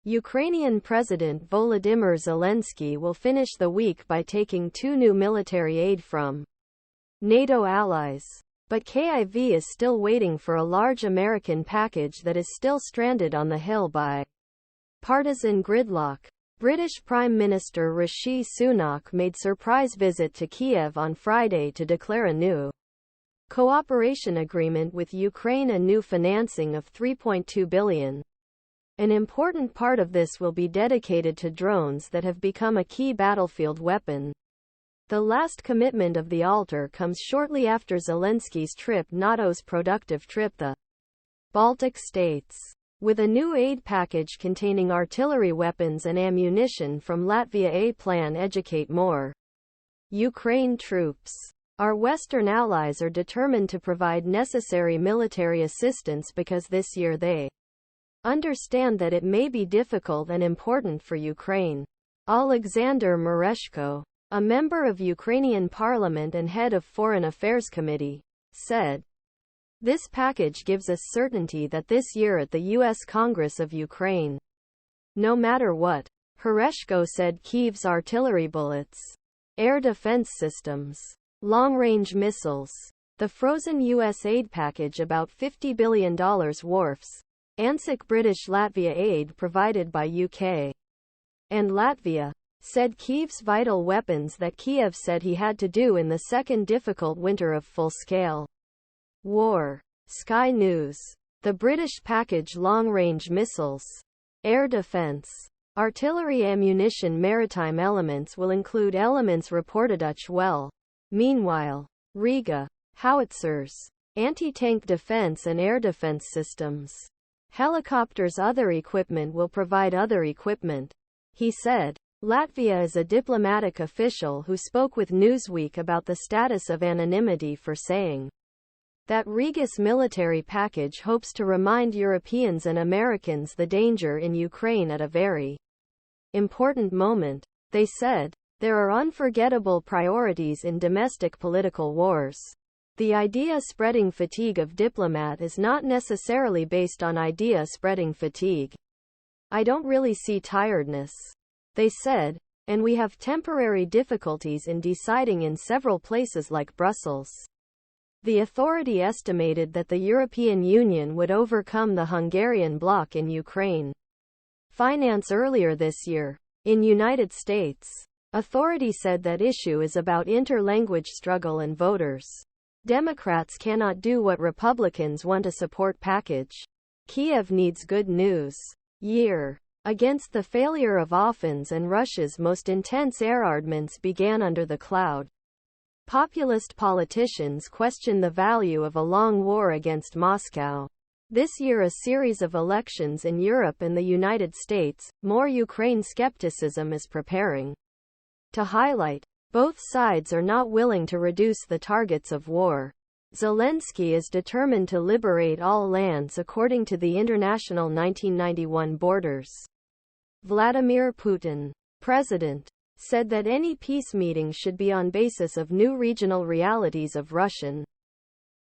Ukrainian President Volodymyr Zelensky will finish the week by taking 2 new military aid from NATO allies. But Kyiv is still waiting for a large American package that is still stranded on the Hill by partisan gridlock. British Prime Minister Rishi Sunak made surprise visit to Kyiv on Friday to declare a new cooperation agreement with Ukraine, a new financing of $3.2 billion. An important part of this will be dedicated to drones that have become a key battlefield weapon. The last commitment of the altar comes shortly after Zelensky's trip, NATO's productive trip, the Baltic states, with a new aid package containing artillery weapons and ammunition from Latvia. A plan educate more Ukraine troops. Our Western allies are determined to provide necessary military assistance because this year they understand that it may be difficult and important for Ukraine. Alexander Mereshko, a member of Ukrainian parliament and head of Foreign Affairs Committee, said, "This package gives us certainty that this year at the U.S. Congress of Ukraine, no matter what." Mereshko said Kyiv's artillery bullets, air defense systems, long-range missiles, the frozen U.S. aid package about $50 billion worth, ANZUS British Latvia aid provided by UK and Latvia, said Kyiv's vital weapons that Kyiv said he had to do in the second difficult winter of full-scale war. Sky News. The British package long-range missiles, air defense, artillery ammunition, maritime elements will include elements reported well. Meanwhile, Riga, howitzers, anti-tank defense and air defense systems, helicopters, other equipment will provide other equipment, he said. Latvia is a diplomatic official who spoke with Newsweek about the status of anonymity for saying that Riga's military package hopes to remind Europeans and Americans the danger in Ukraine at a very important moment. They said, "There are unforgettable priorities in domestic political wars. The idea-spreading fatigue of diplomat is not necessarily based on idea-spreading fatigue. I don't really see tiredness," they said, "and we have temporary difficulties in deciding in several places like Brussels." The authority estimated that the European Union would overcome the Hungarian bloc in Ukraine finance earlier this year. In United States, authority said that issue is about inter-language struggle and voters. Democrats cannot do what Republicans want a support package. Kyiv needs good news. Year. Against the failure of offense and Russia's most intense air armaments began under the cloud. Populist politicians question the value of a long war against Moscow. This year a series of elections in Europe and the United States, more Ukraine skepticism is preparing to highlight. Both sides are not willing to reduce the targets of war. Zelensky is determined to liberate all lands according to the international 1991 borders. Vladimir Putin, president, said that any peace meeting should be on basis of new regional realities of Russian